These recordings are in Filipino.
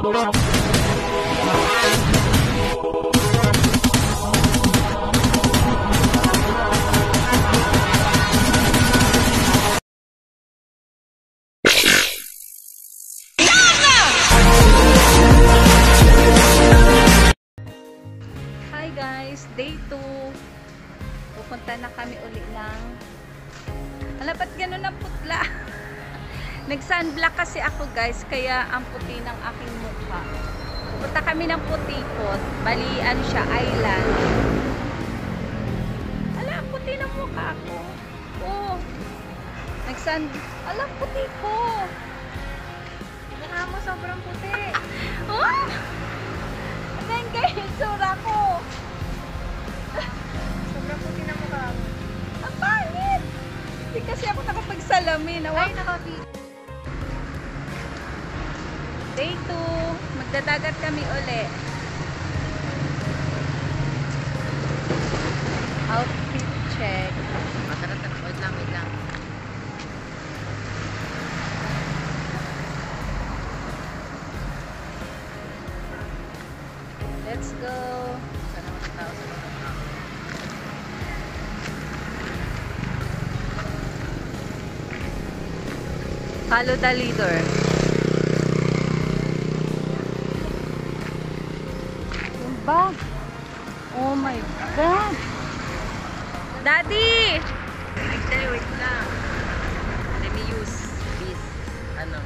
Day 2. Pupunta na kami uli ng ba't ganun ang putla? Nag-sunblock kasi ako guys, kaya ang puti ng aking mukha. Pupunta kami ng Putikot. Bali, ano siya, island. Ala, ang puti ng mukha ko. Oh. Ala, puti ko. Mukha mo sobrang puti. Oh! Ayan kayo yung sura ko. Sobrang puti na mukha mo. Ang pangit! Hindi kasi ako nakapagsalamin. Ay, nakabi. Day 2. Magdadagat kami uli. Outfit check. Mataratat. Wait lang, wait lang. Let's go. Sana mga tao sa mga tao. Follow the leader. Yung bag. Oh my God. Daddy! Wait lang. Let me use this. Ano?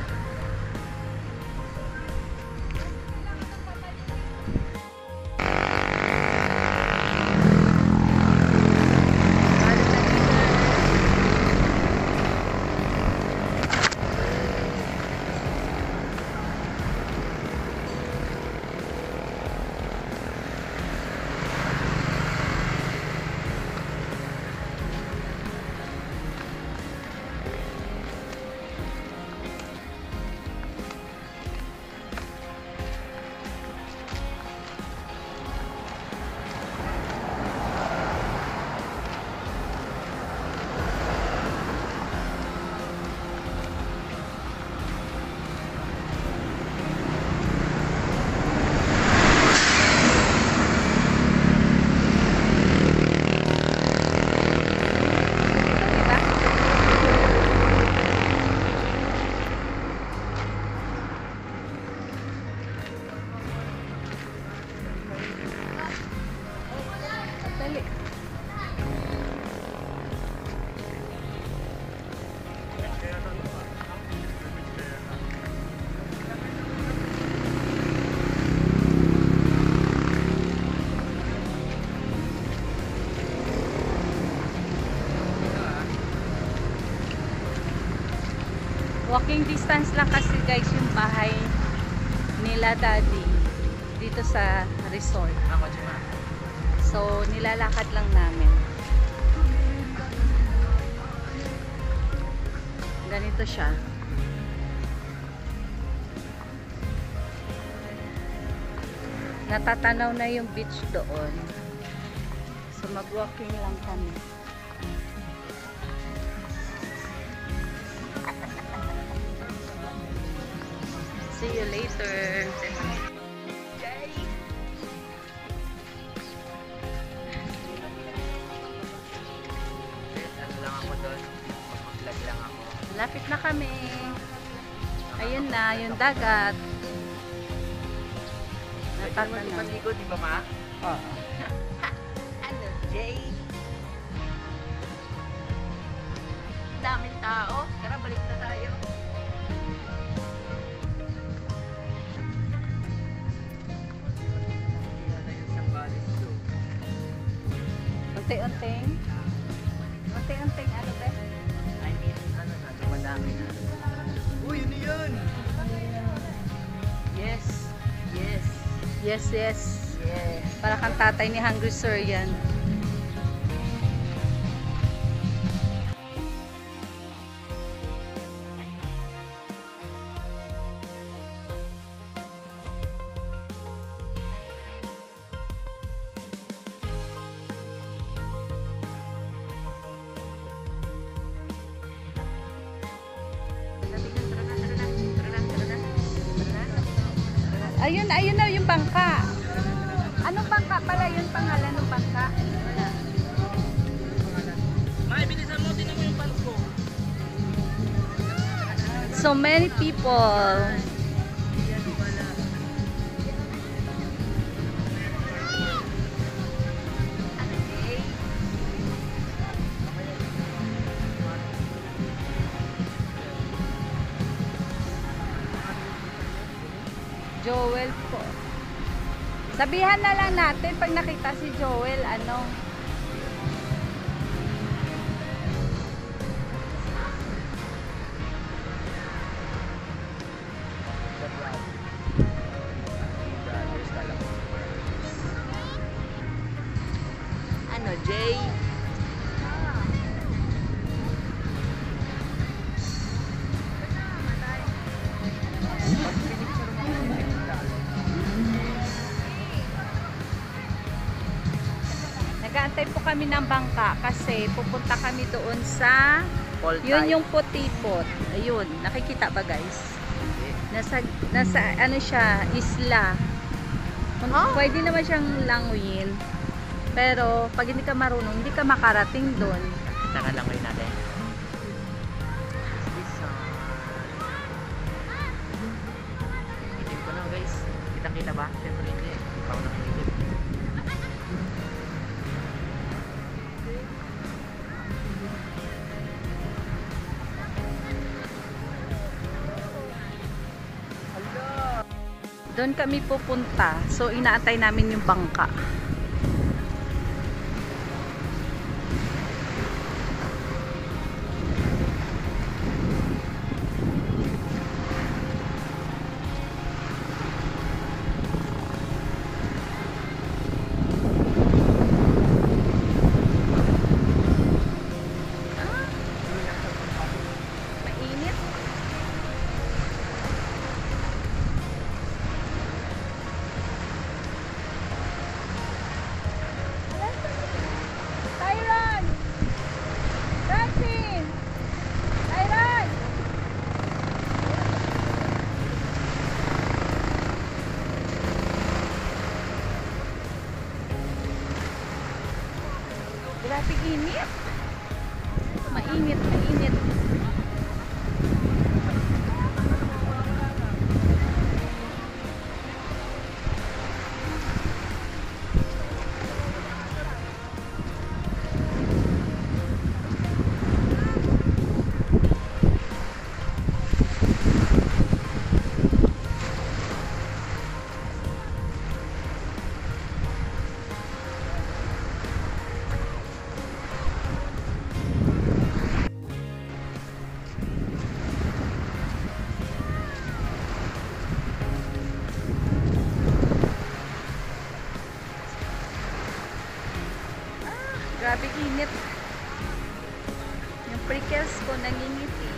Walking distance lang kasi guys yung bahay nila daddy dito sa resort. Ako, Jima. So nilalakad lang namin. Ganito siya. Natatanaw na yung beach doon. So mag-walking lang kami. See you later. Ano lang ako doon? Mag-vlog lang ako. Lapit na kami. Ayun na, yung dagat. Natatanaw. Maligo, di ba ma? Oo. Ano, Jay? Daming tao. Tara, balik na tayo. Unti-unting. Unti-unting ano ba? I mean, ano na, dumadami na. Uy, yun yun! Yes! Yes! Yes, yes. Yes! Para kang tatay ni Hungry Sir yan. Ayun, ayun na yung bangka. Anong bangka pala yung pangalan ng bangka? Wala. May, bilisan mo. Tinan mo yung pants ko. So many people. Yan pala. Joel po. Sabihan na lang natin pag nakita si Joel, ano. Ano, Jay? Nag-aantay po kami ng bangka kasi pupunta kami doon sa yun yung putipot. Ayun, nakikita ba guys? Nasa ano siya, isla. Pwede naman siyang languyin. Pero pag hindi ka marunong, hindi ka makarating doon. Tara lang kayo natin. Itim ko na guys. Kita-kita ba? Siyempre hindi. Hindi pa ako nakikita. Doon kami pupunta. So inaantay namin yung bangka. Mainit. Tyron! Francine! Tyron! Grabe init. Mainit, mainit. Grabe init. Yung prickles ko nangingiti.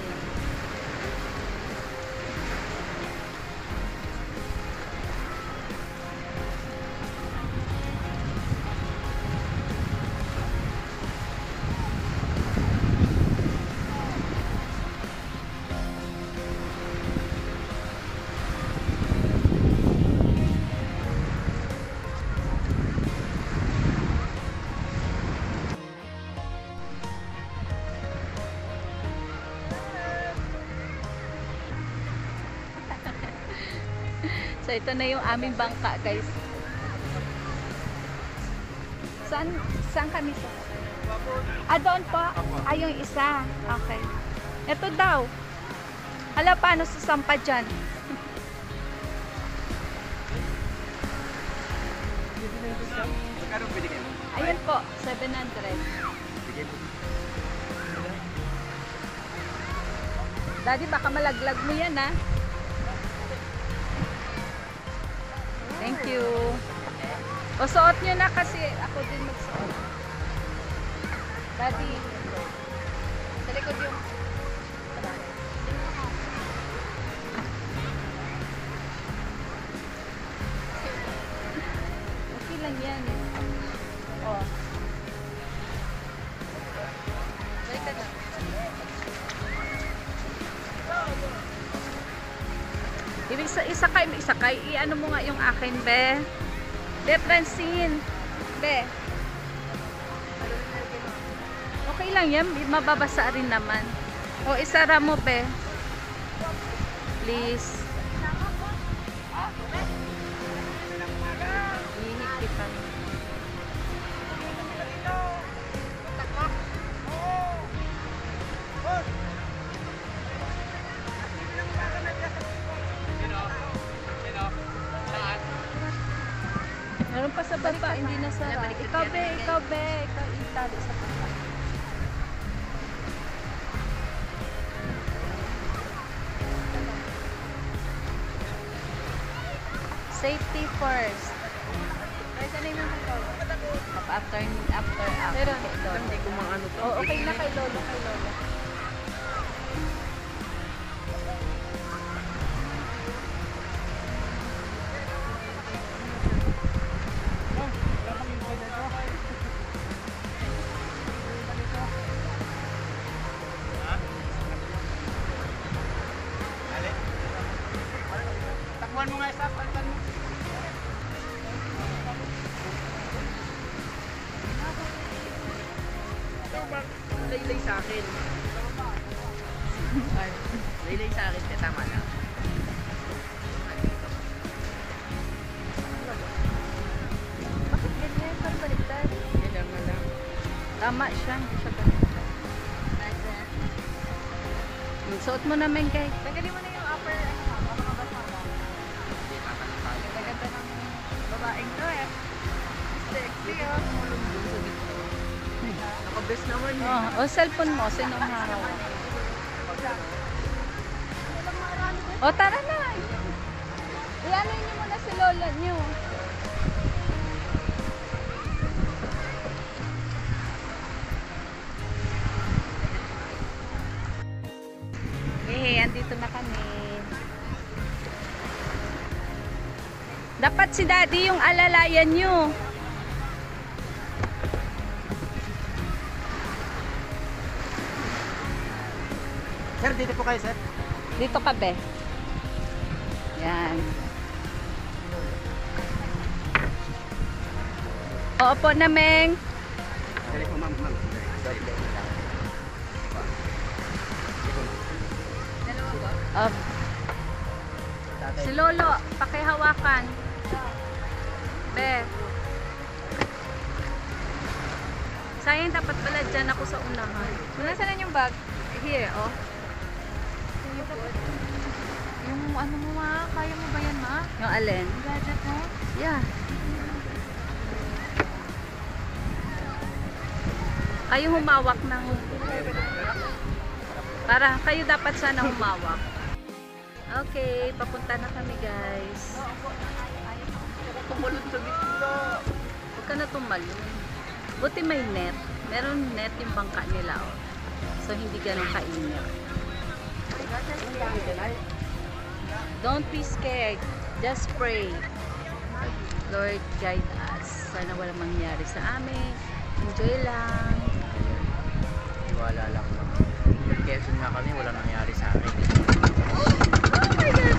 So ito na yung aming bangka, guys. Saan kami sa? Ah, doon po? Ah, yung isa. Okay. Ito daw. Hala, paano sasampa dyan? Magkano pwede kayo? Ayun po, 700. Sige po. Daddy, baka malaglag mo yan, ha? Thank you. O, suot nyo na kasi ako din magsuot. Daddy, sa likod yung... Okay lang yan. O. Balik ka na. Isakay. I-ano mo nga yung akin, be. Be, Francine. Be. Okay lang yan. Mababasa rin naman. O, isara mo, be. Please. Hihikitan. Meron pa sa baba, hindi na sara. Ikaw, be. Ikaw itali sa baba. Safety first. After Pero, kay Lolo. hindi ko mga ano to. Oh, okay na kay Lolo. Takbuhan mo nga isa, palitan mo. Laylay sa akin. Laylay sa akin, kaya tama na. Bakit ganyan? Saan baliktad? Ganyan na lang. Tama siya, hindi siya baliktad. Suot mo naman, kay. Tanggalin mo na yung upper, makabas mo ba? Ganda ng babaeng to eh. Sexy oh. Nakabes naman eh. Oh, cellphone mo. Sinong hawak? Oh, tara na. Iano niyo muna si Lola niyo. Andito na kami. Dapat si Daddy yung alalayan niyo. Sir, dito po kayo, sir. Dito ka, be. Yan. Oo po na, Meng. Dali po, ma'am. Si Lolo, pakihawakan. Be. Sayang, dapat pala dyan ako sa unahan. Nasaan yung bag? Here, oh. Yung ano mo ma? Kaya mo ba yan ma? Yung alin? Yung gadget mo? Yeah. Kayo humawak ng... Para kayo dapat sana humawak. Okay, papunta na kami, guys. Tumalun sa gitna. Huwag ka na tumalon. Buti may net. Meron net yung bangka nila, oh. So, hindi ganun kainit. Don't be scared. Just pray. Lord, guide us. Sana walang mangyari sa amin. Enjoy lang. Wala lang. Quezon nga kami, wala nangyari sa akin. Oh my God!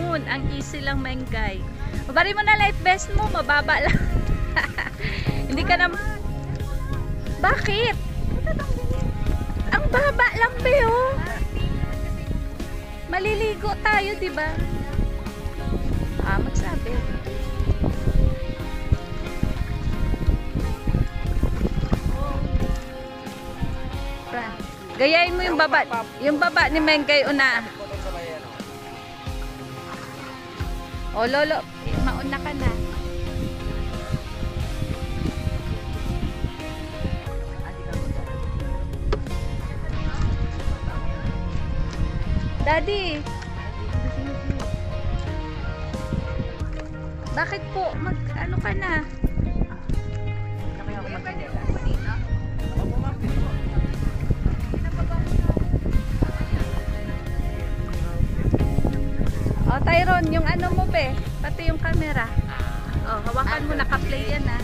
yun. Ang easy lang, Mengay. Babari mo na life vest mo. Mababa lang. Hindi ka na... Bakit? Ang baba lang, Beo. Maliligo tayo, di ba? Magsabi. Gayahin mo yung baba. Yung baba ni Mengay una. O, Lolo, mauna ka na. Daddy. Bakit po? Ano ka na? O, Tyron, yung ano mo be? Pati yung camera. O, hawakan mo, naka-play yan ah.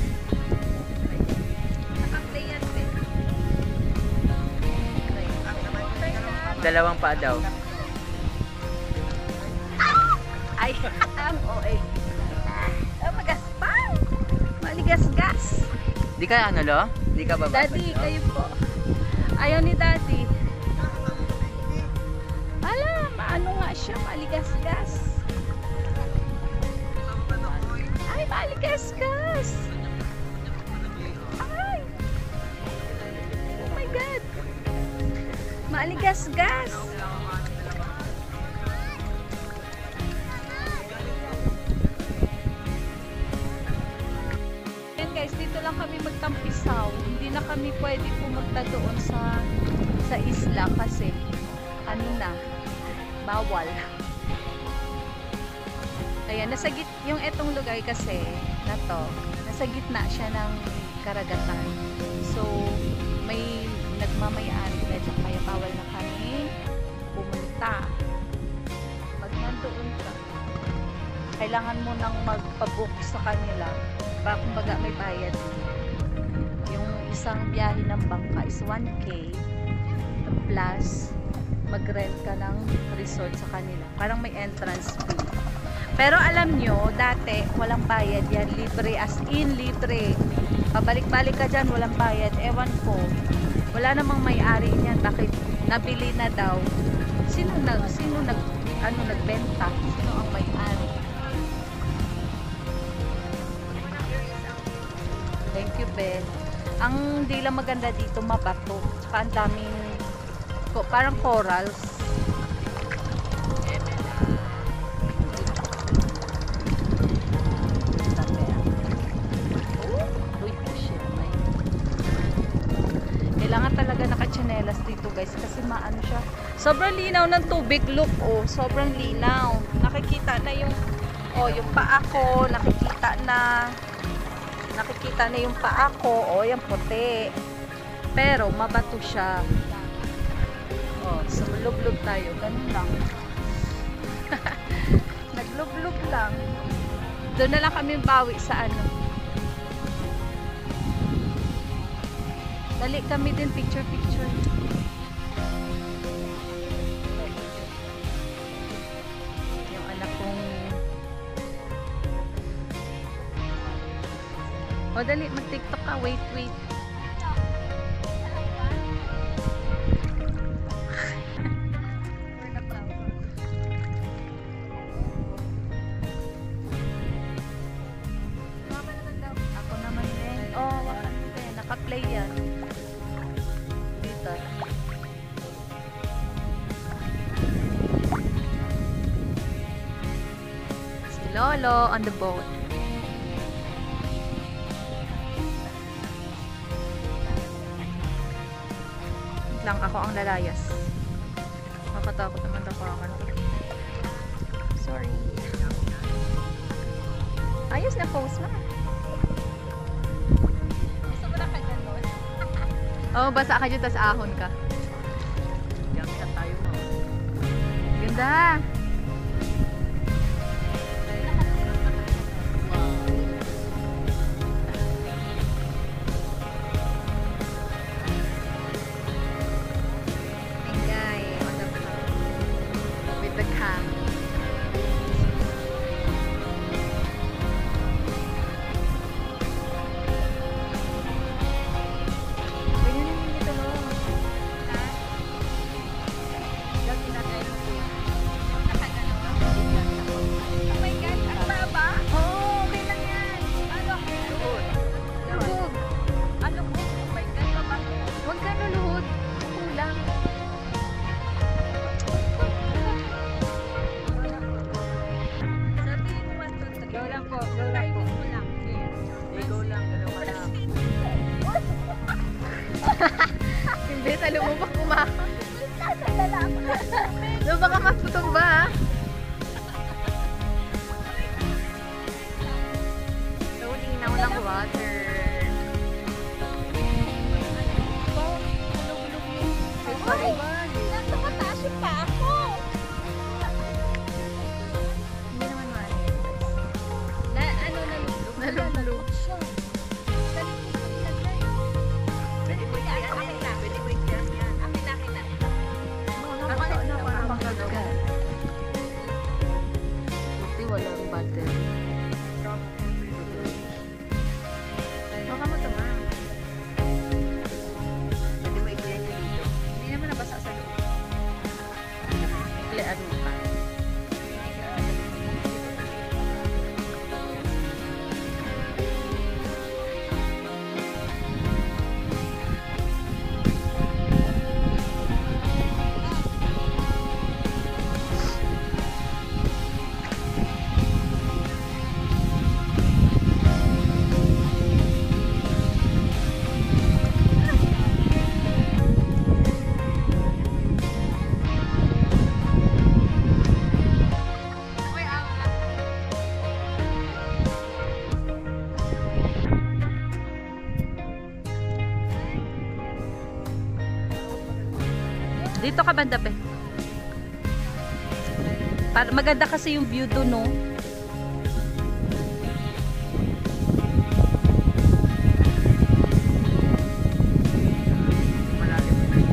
Naka-play yan be. Dalawang pa daw. Ay, ang OA. Magaspang. Maligas-gas. Di ka ano lo? Di ka bababa? Daddy, kayo po. Ayaw ni Daddy. Alam, ano nga siya, maligas-gas. Ay, maligas-gas. Ay. Oh my God. Maligas-gas. Yan guys, dito lang kami magtampisaw. Hindi na kami pwede pumunta doon sa isla kasi ano na, bawal. Ayan, yung etong lugar kasi na to, nasa gitna siya ng karagatan. So, may nagmamayari medyo kaya bawal na kami pumunta. Pag nandoon ka, kailangan mo nang magpabook sa kanila. Para kumbaga may bayad. Yung isang biyahe ng bangka is 1K plus mag-rent ka ng resort sa kanila. Parang may entrance fee. Pero alam nyo, dati walang bayad yan. Libre, as in libre. Pabalik-balik ka dyan, walang bayad. Ewan ko. Wala namang may-ari niyan. Bakit nabili na daw? Sino nagbenta? Sino ang may-ari? Thank you, Ben. Ang di lang maganda dito, mabato. Tsaka ang daming parang corals. Kailangan talaga naka-tsinelas dito guys kasi maano siya. Sobrang linaw ng tubig, look oh, sobrang linaw. Nakikita na yung yung paa ko, nakikita na yung paa ko, yung puti. Pero mabato siya. Sumulog-log tayo, ganun lang. Naglog-log lang. Doon na lang kami bawi sa ano. Dali kami din picture-picture. Yung anak kong dali, mag-tiktok ka. Wait. Ako naman din. Naka-play yan. Dito. Si Lolo on the boat. Lang ako ang lalayas. Makatakot naman ako. Sorry. Ayos na pose na. Gusto mo na ka dyan, Lord? Oo, basa ka dyan, tas ahon ka. Diyan ka tayo mo. Ganda. Ano mo ba kumakot? No, baka matutumba ha? So, linaw ng water. Ay, nasa mataas yung pa ako. Hindi naman man. Nalulog. Nalulog. siya. Pwede mo yan. Pwede mo yan. Akin na. Ako na parang makagat. Buti walang butter. Baka mo ito ma. Pwede mo i-clean dito. Hindi naman nabasa sa loob. Iklian mo pa. Dito ka banda be. Para maganda kasi yung view doon, no? Malalim mo na.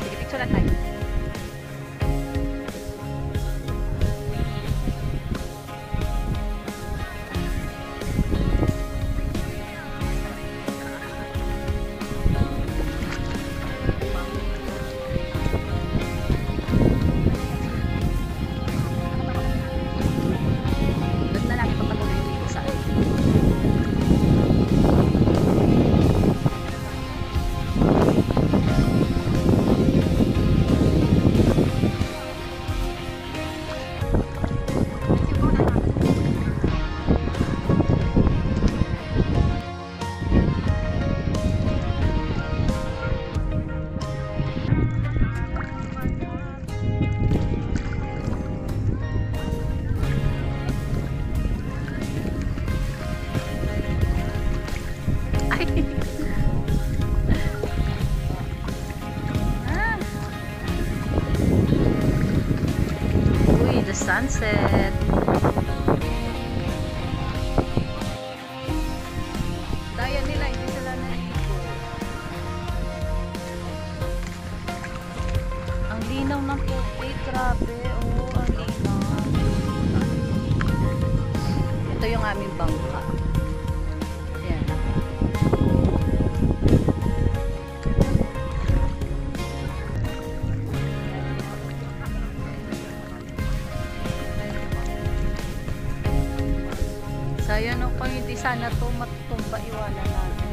Sige, picture lang tayo. Doon na natin papatuloy dito sa Ay. Ah. Uy, the sunset. Daya nila, hindi sila naligo. Ang linaw ng tubig, grabe. Oh, ang linaw. Ito yung aming bangka. Yan. Sayang no, kung hindi sana to matutumba, iwanan natin.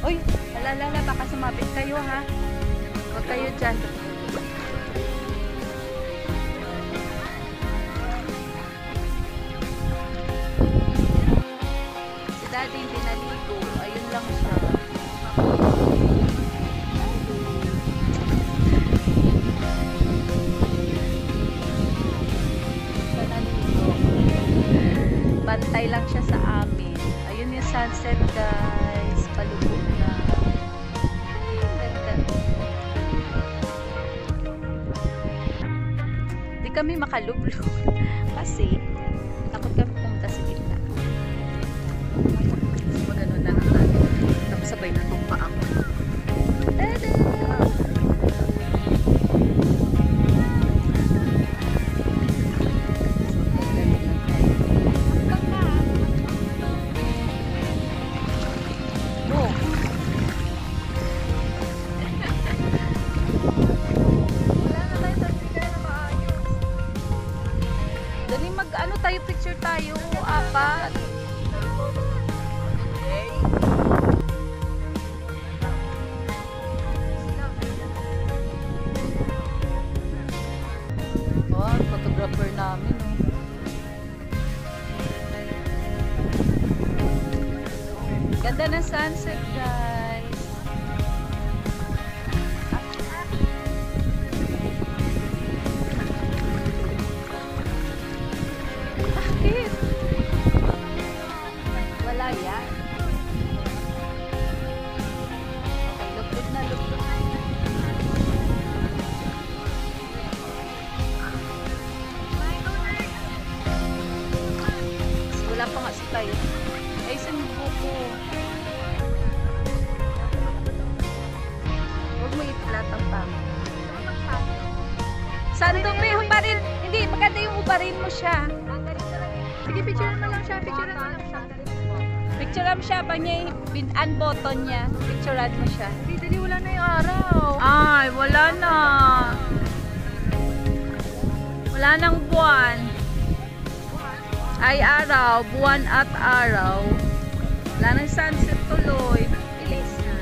Uy, alalala, baka sumabit kayo ha. Huwag kayo dyan. Si daddy hindi naligo. Ayun lang siya. Siya naligo. Bantay lang siya sa amin. Ayun yung sunset guys. Palubog na. Ay, ganda. Di kami makalublog. Kasi takot kami pumunta sa gitna. So, magano na naman. Tapos sabay na tumpa ako. Tada! Oh. Dali mag-ano tayo, picture tayo. Apat. Okay. Oh, photographer namin. Oh. Ganda ng sunset, guys. Bakit? Wala yan. Okay, lupit na, lupit na. Wala pa nga si tayo. Ay, sinubo ko. Huwag mo i-flat ang pangit. Santo pe, hubarin. Hindi, maganda yung hubarin mo siya. Sige, picturean mo lang siya. Picturean mo lang siya. Picturean mo siya, pag niya unbutton niya. Picturean mo siya. Hindi, dali wala na yung araw. Ay, wala na. Wala nang buwan. Ay, araw. Buwan at araw. Wala nang sunset tuloy. Bilis na.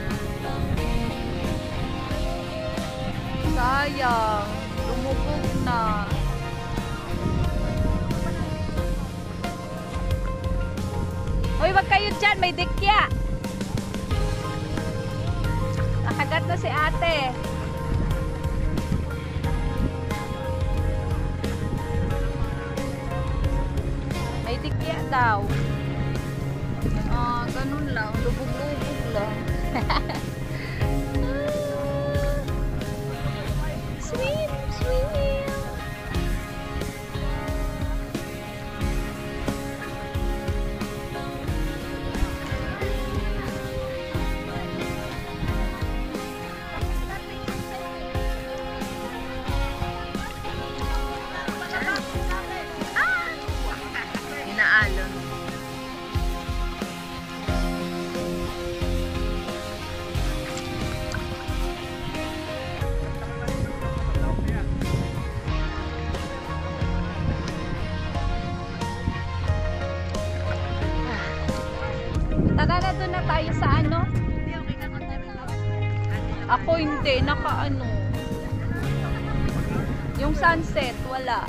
Sayang. Lumubog na. Hoy, wag kayo dyan. May dikya. Nakagat na si ate. May dikya daw. Ganun lang. Lubog-lubog lang. Swim, swim. Inaalon. Tara na, doon na tayo sa ano? Ako hindi, naka ano. Yung sunset, wala.